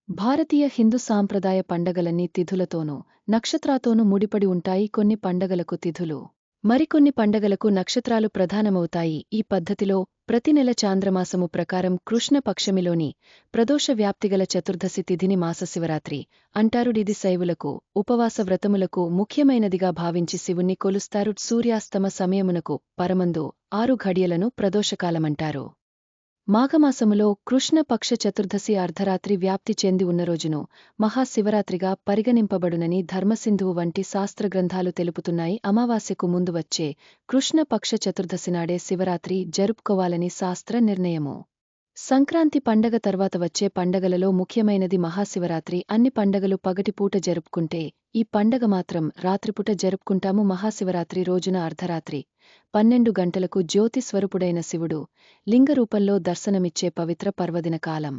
భారతీయ హిందూ సాంప్రదాయ పండగలన్నీ తిథులతోనూ నక్షత్రాతోనూ ముడిపడి ఉంటాయి. కొన్ని పండగలకు తిథులు మరికొన్ని పండగలకు నక్షత్రాలు ప్రధానమవుతాయి. ఈ పద్ధతిలో ప్రతి నెల చాంద్రమాసము ప్రకారం కృష్ణ పక్షమిలోని ప్రదోష వ్యాప్తిగల చతుర్దశి తిథిని మాసశివరాత్రి అంటారు. ఇది శైవులకు ఉపవాస వ్రతములకు ముఖ్యమైనదిగా భావించి శివుణ్ణి కొలుస్తారు. సూర్యాస్తమ సమయమునకు పరమందు 6 ఘడియలను ప్రదోషకాలమంటారు. మాఘమాసములో కృష్ణ పక్ష చతుర్దశి అర్ధరాత్రి వ్యాప్తి చెంది ఉన్న రోజును మహాశివరాత్రిగా పరిగణింపబడునని ధర్మసింధువు వంటి శాస్త్రగ్రంథాలు తెలుపుతున్నాయి. అమావాస్యకు ముందు వచ్చే కృష్ణ పక్ష చతుర్దశినాడే శివరాత్రి జరుపుకోవాలని శాస్త్ర నిర్ణయము. సంక్రాంతి పండగ తర్వాత వచ్చే పండగలలో ముఖ్యమైనది మహాశివరాత్రి. అన్ని పండగలు పగటిపూట జరుపుకుంటే ఈ పండగ మాత్రం రాత్రిపూట జరుపుకుంటాము. మహాశివరాత్రి రోజున అర్ధరాత్రి 12 గంటలకు జ్యోతి స్వరూపుడైన శివుడు లింగరూపంలో దర్శనమిచ్చే పవిత్ర పర్వదిన కాలం.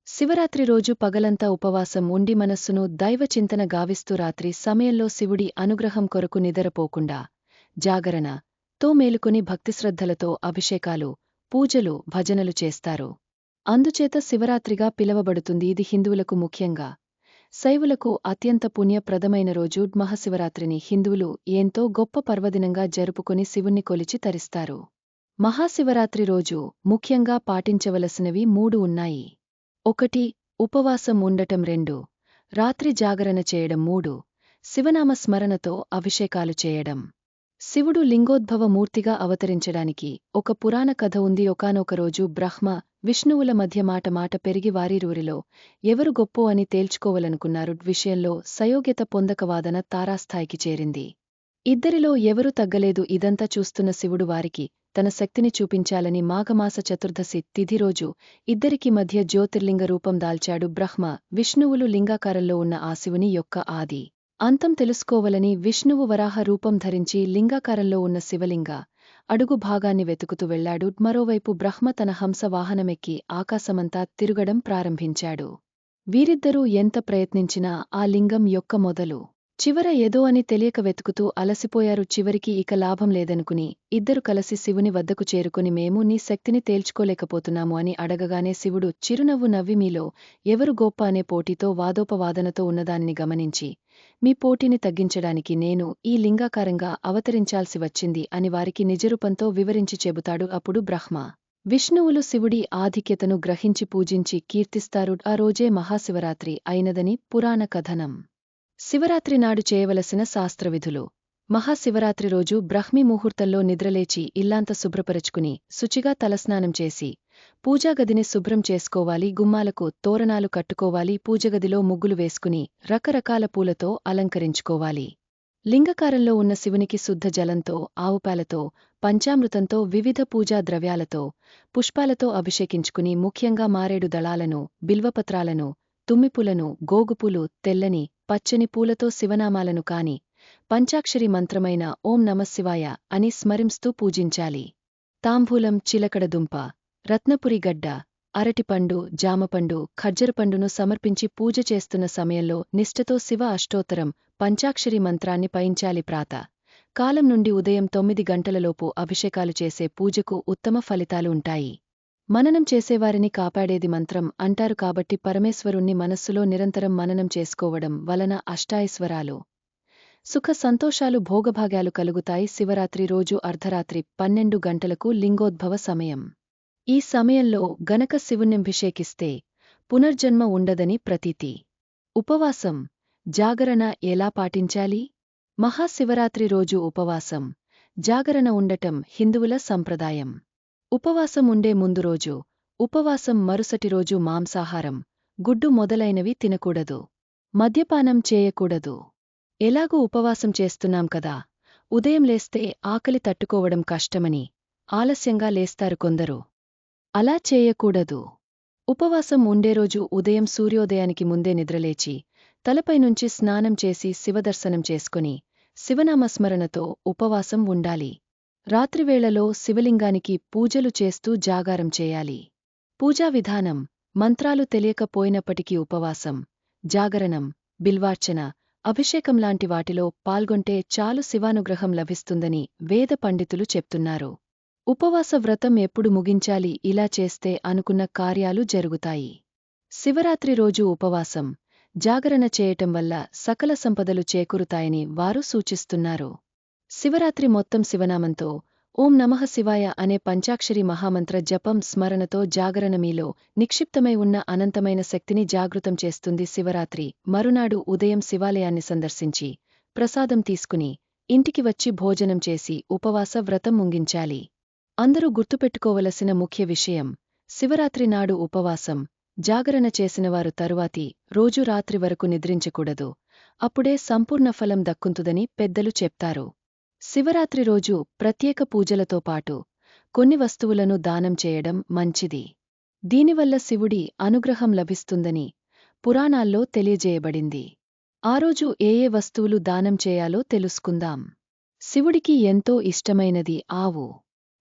శివరాత్రి రోజు పగలంతా ఉపవాసం ఉండి మనస్సును దైవచింతన గావిస్తూ రాత్రి సమయంలో శివుడి అనుగ్రహం కొరకు నిద్రపోకుండా జాగరణతో మేలుకొని భక్తిశ్రద్ధలతో అభిషేకాలు, పూజలు, భజనలు చేస్తారు. అందుచేత శివరాత్రిగా పిలవబడుతుంది. ఇది హిందువులకు ముఖ్యంగా శైవులకు అత్యంత పుణ్యప్రదమైన రోజు. మహాశివరాత్రిని హిందువులు ఎంతో గొప్ప పర్వదినంగా జరుపుకొని శివుణ్ణి కొలిచి తరిస్తారు. మహాశివరాత్రి రోజు ముఖ్యంగా పాటించవలసినవి 3 ఉన్నాయి. 1. ఉపవాసం ఉండటం. 2. రాత్రి జాగరణ చేయడం. 3. శివనామ స్మరణతో అభిషేకాలు చేయడం. శివుడు లింగోద్భవ మూర్తిగా అవతరించడానికి ఒక పురాణ కథ ఉంది. ఒకానొక రోజు బ్రహ్మ, విష్ణువుల మధ్య మాట పెరిగి వారిరువురిలో ఎవరు గొప్పో అని తేల్చుకోవాలనుకున్నారు. విషయంలో సయోగ్యత పొందక వాదన తారాస్థాయికి చేరింది. ఇద్దరిలో ఎవరూ తగ్గలేదు. ఇదంతా చూస్తున్న శివుడు వారికి తన శక్తిని చూపించాలని మాఘమాస చతుర్దశి తిథి రోజు ఇద్దరికి మధ్య జ్యోతిర్లింగ రూపం దాల్చాడు. బ్రహ్మ, విష్ణువులు లింగాకారంలో ఉన్న ఆ శివుని యొక్క ఆది అంతం తెలుసుకోవాలని విష్ణువు వరాహ రూపం ధరించి లింగాకారంలో ఉన్న శివలింగ అడుగు భాగాన్ని వెతుకుతూ వెళ్లాడు. మరోవైపు బ్రహ్మ తన హంస వాహనమెక్కి ఆకాశమంతా తిరుగడం ప్రారంభించాడు. వీరిద్దరూ ఎంత ప్రయత్నించినా ఆ లింగం యొక్క మొదలు చివర ఏదో అని తెలియక వెతుకుతూ అలసిపోయారు. చివరికి ఇక లాభం లేదనుకుని ఇద్దరు కలిసి శివుని వద్దకు చేరుకుని మేము నీ శక్తిని తేల్చుకోలేకపోతున్నాము అని అడగగానే శివుడు చిరునవ్వు నవ్వి మీలో ఎవరు గొప్ప అనే పోటీతో వాదోపవాదనతో ఉన్నదానిని గమనించి మీ పోటీని తగ్గించడానికి నేను ఈ లింగాకారంగా అవతరించాల్సి వచ్చింది అని వారికి నిజరూపంతో వివరించి చెబుతాడు. అప్పుడు బ్రహ్మ, విష్ణువులు శివుడి ఆధిక్యతను గ్రహించి పూజించి కీర్తిస్తారు. ఆ రోజే మహాశివరాత్రి అయినదని పురాణ కథనం. శివరాత్రి నాడు చేయవలసిన శాస్త్రవిధులు. మహాశివరాత్రి రోజు బ్రహ్మీ ముహూర్తంలో నిద్రలేచి ఇల్లాంత శుభ్రపరచుకుని శుచిగా తలస్నానం చేసి పూజాగదిని శుభ్రం చేసుకోవాలి. గుమ్మాలకు తోరణాలు కట్టుకోవాలి. పూజగదిలో ముగ్గులు వేసుకుని రకరకాల పూలతో అలంకరించుకోవాలి. లింగకారంలో ఉన్న శివునికి శుద్ధ జలంతో, ఆవుపాలతో, పంచామృతంతో, వివిధ పూజా ద్రవ్యాలతో, పుష్పాలతో అభిషేకించుకుని ముఖ్యంగా మారేడు దళాలను, బిల్వపత్రాలను, తుమ్మిపూలను, గోగుపూలు, తెల్లని, పచ్చని పూలతో శివనామాలను కాని పంచాక్షరి మంత్రమైన ఓం నమఃశివాయ అని స్మరిస్తూ పూజించాలి. తాంబూలం, చిలకడదుంప, రత్నపురి గడ్డ, అరటిపండు, జామపండు, ఖర్జరపండును సమర్పించి పూజ చేస్తున్న సమయంలో నిష్ఠతో శివ అష్టోత్తరం పంచాక్షరి మంత్రాన్ని పయించాలి. ప్రాత కాలం నుండి ఉదయం 9 గంటలలోపు అభిషేకాలు చేసే పూజకు ఉత్తమ ఫలితాలు ఉంటాయి. మననం చేసేవారిని కాపాడేది మంత్రం అంటారు కాబట్టి పరమేశ్వరుణ్ణి మనస్సులో నిరంతరం మననం చేసుకోవడం వలన అష్టాైశ్వరాలు, సుఖ సంతోషాలు, భోగభాగ్యాలు కలుగుతాయి. శివరాత్రి రోజు అర్ధరాత్రి 12 గంటలకు లింగోద్భవ సమయం. ఈ సమయంలో గనక శివుణ్ణభిషేకిస్తే పునర్జన్మ ఉండదని ప్రతీతి. ఉపవాసం, జాగరణ ఎలా పాటించాలి? మహాశివరాత్రి రోజు ఉపవాసం, జాగరణ ఉండటం హిందువుల సంప్రదాయం. ఉపవాసం ఉండే ముందు రోజు ఉపవాసం, మరుసటి రోజు మాంసాహారం, గుడ్డు మొదలైనవి తినకూడదు. మద్యపానం చేయకూడదు. ఎలాగూ ఉపవాసం చేస్తున్నాం కదా, ఉదయం లేస్తే ఆకలి తట్టుకోవడం కష్టమని ఆలస్యంగా లేస్తారు కొందరు. అలా చేయకూడదు. ఉపవాసం ఉండేరోజు ఉదయం సూర్యోదయానికి ముందే నిద్రలేచి తలపైనుంచి స్నానం చేసి శివదర్శనం చేసుకుని శివనామస్మరణతో ఉపవాసం ఉండాలి. రాత్రివేళలో శివలింగానికి పూజలు చేస్తూ జాగారం చేయాలి. పూజా విధానం. మంత్రాలు తెలియకపోయినప్పటికీ ఉపవాసం, జాగరణం, బిల్వార్చన, అభిషేకం లాంటి వాటిలో పాల్గొంటే చాలు శివానుగ్రహం లభిస్తుందని వేద పండితులు చెప్తున్నారు. ఉపవాస వ్రతం ఎప్పుడు ముగించాలి? ఇలా చేస్తే అనుకున్న కార్యాలు జరుగుతాయి. శివరాత్రి రోజు ఉపవాసం, జాగరణ చేయటం వల్ల సకల సంపదలు చేకూరుతాయని వారు సూచిస్తున్నారు. శివరాత్రి మొత్తం శివనామంతో ఓం నమః శివాయ అనే పంచాక్షరి మహామంత్ర జపం స్మరణతో జాగరణ మీలో నిక్షిప్తమై ఉన్న అనంతమైన శక్తిని జాగృతం చేస్తుంది. శివరాత్రి మరునాడు ఉదయం శివాలయాన్ని సందర్శించి ప్రసాదం తీసుకుని ఇంటికి వచ్చి భోజనం చేసి ఉపవాస వ్రతం ముగించాలి. అందరూ గుర్తుపెట్టుకోవలసిన ముఖ్య విషయం, శివరాత్రి నాడు ఉపవాసం, జాగరణ చేసినవారు తరువాతి రోజు రాత్రి వరకు నిద్రించకూడదు. అప్పుడే సంపూర్ణ ఫలం దక్కుంతుదని పెద్దలు చెప్తారు. శివరాత్రి రోజు ప్రత్యేక పూజలతో పాటు కొన్ని వస్తువులను దానం చేయడం మంచిది. దీనివల్ల శివుడి అనుగ్రహం లభిస్తుందని పురాణాల్లో తెలియజేయబడింది. ఆ రోజు ఏ వస్తువులు దానం చేయాలో తెలుసుకుందాం. శివుడికి ఎంతో ఇష్టమైనది ఆవు.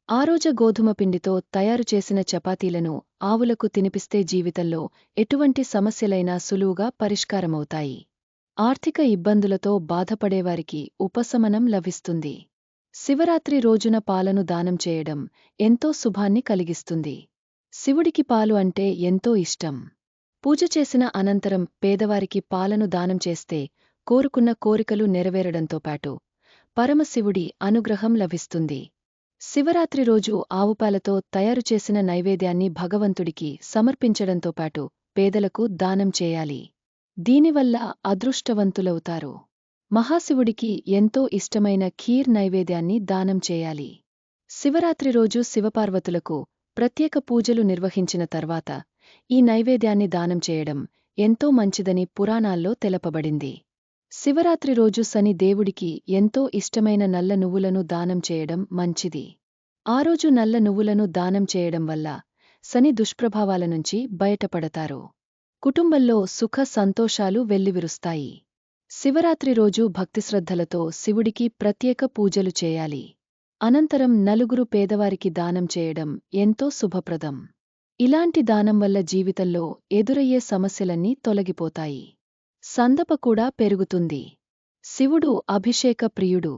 ఆ రోజు గోధుమ పిండితో తయారు చేసిన చపాతీలను ఆవులకు తినిపిస్తే జీవితంలో ఎటువంటి సమస్యలైనా సులువుగా పరిష్కారమవుతాయి. ఆర్థిక ఇబ్బందులతో బాధపడేవారికి ఉపశమనం లభిస్తుంది. శివరాత్రి రోజున పాలను దానం చేయడం ఎంతో శుభాన్ని కలిగిస్తుంది. శివుడికి పాలు అంటే ఎంతో ఇష్టం. పూజ చేసిన అనంతరం పేదవారికి పాలను దానం చేస్తే కోరుకున్న కోరికలు నెరవేరడంతో పాటు పరమశివుడి అనుగ్రహం లభిస్తుంది. శివరాత్రి రోజు ఆవుపాలతో తయారు చేసిన నైవేద్యాన్ని భగవంతుడికి సమర్పించడంతో పాటు పేదలకు దానం చేయాలి. దీనివల్ల అదృష్టవంతులవుతారు. మహాశివుడికి ఎంతో ఇష్టమైన ఖీర్ నైవేద్యాన్ని దానం చేయాలి. శివరాత్రి రోజు శివపార్వతులకు ప్రత్యేక పూజలు నిర్వహించిన తర్వాత ఈ నైవేద్యాన్ని దానం చేయడం ఎంతో మంచిదని పురాణాల్లో తెలపబడింది. శివరాత్రి రోజు శని దేవుడికి ఎంతో ఇష్టమైన నల్ల నువ్వులను దానం చేయడం మంచిది. ఆ రోజు నల్ల నువ్వులను దానం చేయడం వల్ల శని దుష్ప్రభావాల నుంచి బయటపడతారు. కుటుంబంలో సుఖ సంతోషాలు వెల్లివిరుస్తాయి. శివరాత్రి రోజు భక్తిశ్రద్ధలతో శివుడికి ప్రత్యేక పూజలు చేయాలి. అనంతరం నలుగురు పేదవారికి దానం చేయడం ఎంతో శుభప్రదం. ఇలాంటి దానం వల్ల జీవితంలో ఎదురయ్యే సమస్యలన్నీ తొలగిపోతాయి. సందప కూడా పెరుగుతుంది. శివుడు అభిషేక ప్రియుడు.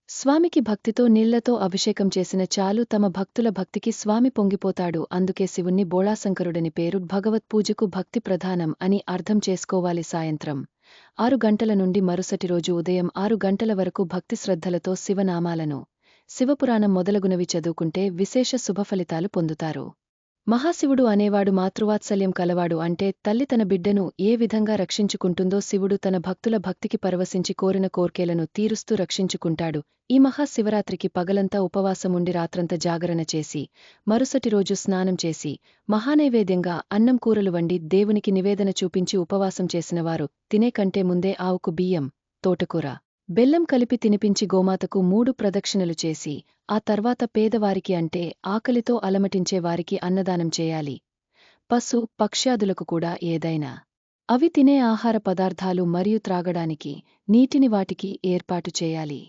స్వామికి భక్తితో నీళ్లతో అభిషేకం చేసిన చాలు తమ భక్తుల భక్తికి స్వామి పొంగిపోతాడు. అందుకే శివుణ్ణి బోళాశంకరుడని పేరు. భగవత్పూజకు భక్తి ప్రధానం అని అర్థం చేసుకోవాలి. సాయంత్రం 6 గంటల నుండి మరుసటి రోజు ఉదయం 6 గంటల వరకు భక్తి శ్రద్ధలతో శివనామాలను, శివపురాణం మొదలగునవి చదువుకుంటే విశేష శుభఫలితాలు పొందుతారు. మహాశివుడు అనేవాడు మాతృవాత్సల్యం కలవాడు. అంటే తల్లి తన బిడ్డను ఏ విధంగా రక్షించుకుంటుందో శివుడు తన భక్తుల భక్తికి పరవశించి కోరిన కోర్కెలను తీరుస్తూ రక్షించుకుంటాడు. ఈ మహాశివరాత్రికి పగలంతా ఉపవాసముండి రాత్రంతా జాగరణ చేసి మరుసటి రోజు స్నానం చేసి మహానైవేద్యంగా అన్నం కూరలు వండి దేవునికి నివేదన చూపించి ఉపవాసం చేసినవారు తినే కంటే ముందే ఆవుకు బియ్యం, తోటకూర, బెల్లం కలిపి తినిపించి గోమాతకు 3 ప్రదక్షిణలు చేసి ఆ తర్వాత పేదవారికి అంటే ఆకలితో అలమటించే వారికి అన్నదానం చేయాలి. పశు పక్ష్యాదులకు కూడా ఏదైనా అవి తినే ఆహార పదార్థాలు మరియు త్రాగడానికి నీటిని వాటికి ఏర్పాటు చేయాలి.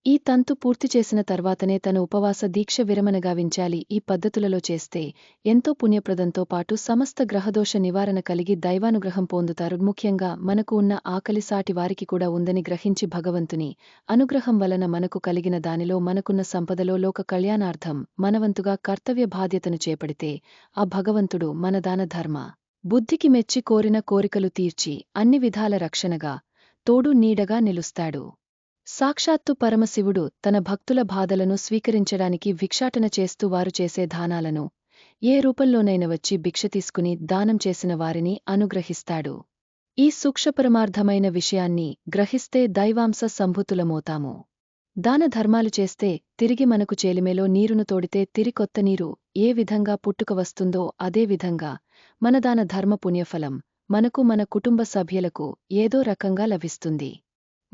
ఈ తంతు పూర్తి చేసిన తర్వాతనే తన ఉపవాస దీక్ష విరమణ గావించాలి. ఈ పద్ధతులలో చేస్తే ఎంతో పుణ్యప్రదంతో పాటు సమస్త గ్రహదోష నివారణ కలిగి దైవానుగ్రహం పొందుతారు. ముఖ్యంగా మనకు ఉన్న ఆకలి సాటి వారికి కూడా ఉందని గ్రహించి భగవంతుని అనుగ్రహం వలన మనకు కలిగిన దానిలో మనకున్న సంపదలో లోక కళ్యాణార్థం మనవంతుగా కర్తవ్య బాధ్యతను చేపడితే ఆ భగవంతుడు మన దాన ధర్మ బుద్ధికి మెచ్చి కోరిన కోరికలు తీర్చి అన్ని విధాల రక్షణగా తోడు నీడగా నిలుస్తాడు. సాక్షాత్తు పరమశివుడు తన భక్తుల బాధలను స్వీకరించడానికి భిక్షాటన చేస్తూ వారు చేసే దానాలను ఏ రూపంలోనైనా వచ్చి భిక్ష తీసుకుని దానం చేసిన వారిని అనుగ్రహిస్తాడు. ఈ సూక్ష్మపరమార్థమైన విషయాన్ని గ్రహిస్తే దైవాంశ సంభూతులమవుతాము. దాన ధర్మాలు చేస్తే తిరిగి మనకు చేలిమేలో నీరును తోడితే తిరికొత్త నీరు ఏ విధంగా పుట్టుక వస్తుందో అదే విధంగా మన దాన ధర్మ పుణ్యఫలం మనకు మన కుటుంబ సభ్యులకు ఏదో రకంగా లభిస్తుంది.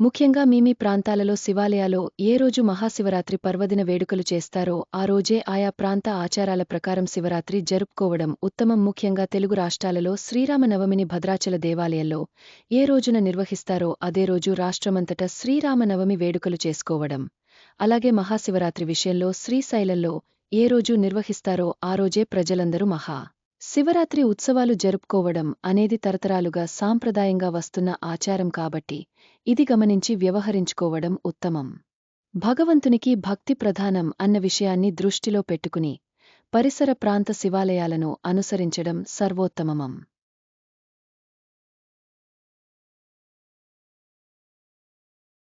ముఖ్యంగా మీ ప్రాంతాలలో శివాలయాలో ఏ రోజు మహాశివరాత్రి పర్వదిన వేడుకలు చేస్తారో ఆ రోజే ఆయా ప్రాంత ఆచారాల ప్రకారం శివరాత్రి జరుపుకోవడం ఉత్తమం. ముఖ్యంగా తెలుగు రాష్ట్రాలలో శ్రీరామనవమిని భద్రాచల దేవాలయంలో ఏ రోజున నిర్వహిస్తారో అదే రోజు రాష్ట్రమంతటా శ్రీరామనవమి వేడుకలు చేసుకోవడం. అలాగే మహాశివరాత్రి విషయంలో శ్రీశైలంలో ఏ రోజు నిర్వహిస్తారో ఆ రోజే ప్రజలందరూ శివరాత్రి ఉత్సవాలు జరుపుకోవడం అనేది తరతరాలుగా సాంప్రదాయంగా వస్తున్న ఆచారం కాబట్టి ఇది గమనించి వ్యవహరించుకోవడం ఉత్తమం. భగవంతునికి భక్తి ప్రధానం అన్న విషయాన్ని దృష్టిలో పెట్టుకుని పరిసర ప్రాంత శివాలయాలను అనుసరించడం సర్వోత్తమం.